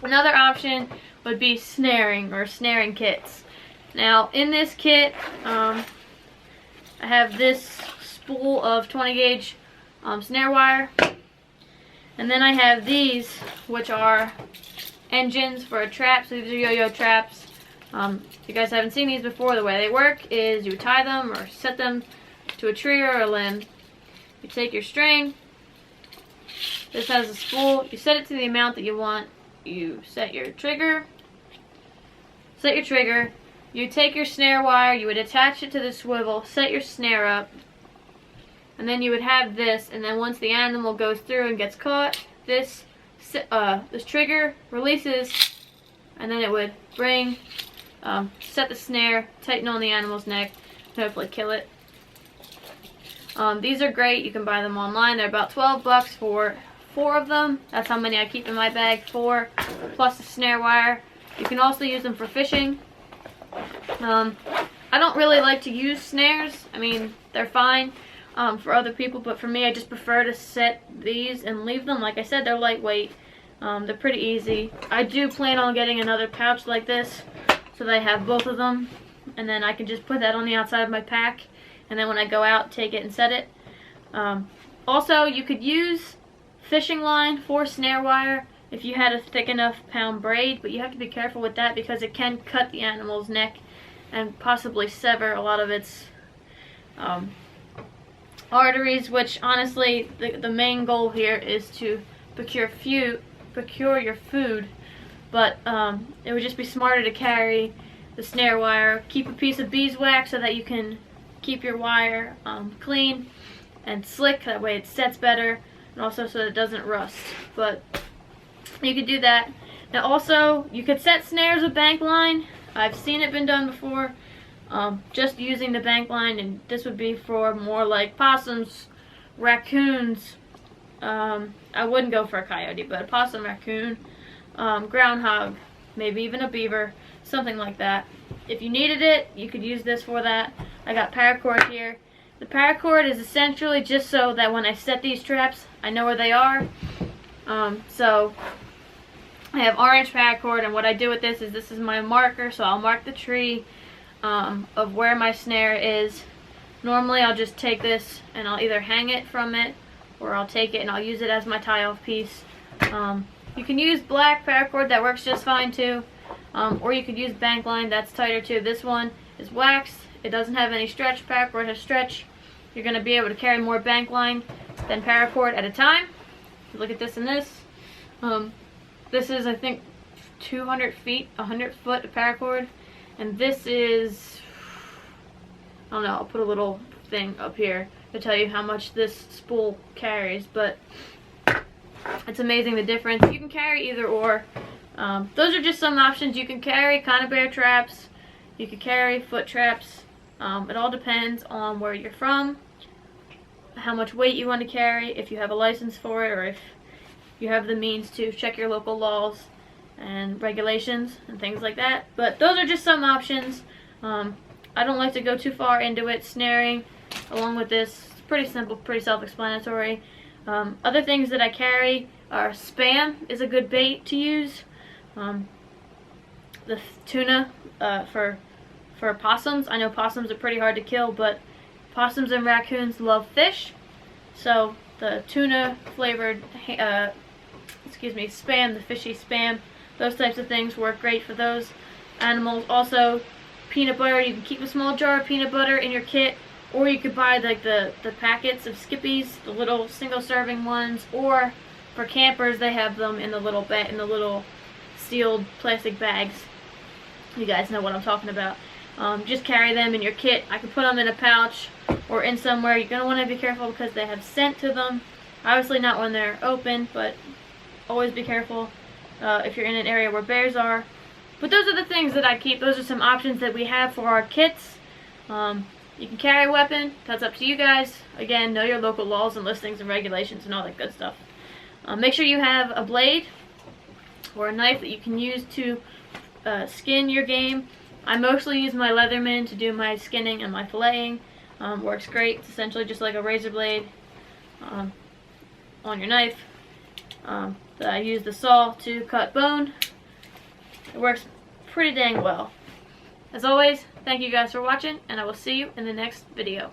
Another option would be snaring or snaring kits. Now in this kit, I have this spool of 20 gauge snare wire, and then I have these, which are engines for a trap. So these are yo-yo traps. If you guys haven't seen these before, the way they work is you tie them or set them to a tree or a limb. You take your string. This has a spool. You set it to the amount that you want. You set your trigger. You take your snare wire. You would attach it to the swivel. Set your snare up. And then you would have this. And then once the animal goes through and gets caught, this trigger releases. And then it would bring, set the snare, tighten on the animal's neck, and hopefully kill it. These are great. You can buy them online. They're about 12 bucks for 4 of them. That's how many I keep in my bag, 4 plus the snare wire. You can also use them for fishing. I don't really like to use snares. I mean, they're fine for other people, but for me, I just prefer to set these and leave them. Like I said, they're lightweight. They're pretty easy. I do plan on getting another pouch like this so that I have both of them, and then I can just put that on the outside of my pack, and then when I go out, take it and set it. Also, you could use fishing line for snare wire if you had a thick enough pound braid, but you have to be careful with that because it can cut the animal's neck and possibly sever a lot of its arteries, which honestly the main goal here is to procure your food, but it would just be smarter to carry the snare wire. Keep a piece of beeswax so that you can keep your wire clean and slick, that way it sets better, and also so that it doesn't rust. But you could do that. Now also, you could set snares with bank line. I've seen it been done before, just using the bank line, and this would be for more like possums, raccoons. I wouldn't go for a coyote, but a possum, raccoon, groundhog, maybe even a beaver, something like that. If you needed it, you could use this for that. I got paracord here. The paracord is essentially just so that when I set these traps, I know where they are. So I have orange paracord, and what I do with this is my marker, so I'll mark the tree of where my snare is. Normally I'll just take this and I'll either hang it from it, or I'll take it and I'll use it as my tie-off piece. You can use black paracord, that works just fine too. Or you could use bank line, that's tighter too. This one is waxed. It doesn't have any stretch. Paracord has stretch. You're going to be able to carry more bank line than paracord at a time. Look at this and this. This is, I think, 200 feet, 100 foot of paracord. And this is, I don't know, I'll put a little thing up here to tell you how much this spool carries, but it's amazing the difference. You can carry either or. Those are just some options. You can carry conibear traps, you can carry foot traps. It all depends on where you're from, how much weight you want to carry, if you have a license for it, or if you have the means to check your local laws and regulations and things like that. But those are just some options. I don't like to go too far into it. Snaring, along with this, it's pretty simple, pretty self-explanatory. Other things that I carry are Spam is a good bait to use. The tuna for possums. I know possums are pretty hard to kill, but possums and raccoons love fish. So the tuna flavored, Spam, the fishy Spam, those types of things work great for those animals. Also, peanut butter. You can keep a small jar of peanut butter in your kit, or you could buy like the packets of Skippies, the little single serving ones, or for campers they have them in the little sealed plastic bags. You guys know what I'm talking about. Just carry them in your kit. I could put them in a pouch or in somewhere. You're going to want to be careful because they have scent to them. Obviously not when they're open, but always be careful if you're in an area where bears are. But those are the things that I keep. Those are some options that we have for our kits. You can carry a weapon. That's up to you guys. Again, know your local laws and listings and regulations and all that good stuff. Make sure you have a blade or a knife that you can use to skin your game. I mostly use my Leatherman to do my skinning and my filleting. Works great. It's essentially just like a razor blade on your knife. The But I use the saw to cut bone. It works pretty dang well. As always, thank you guys for watching, and I will see you in the next video.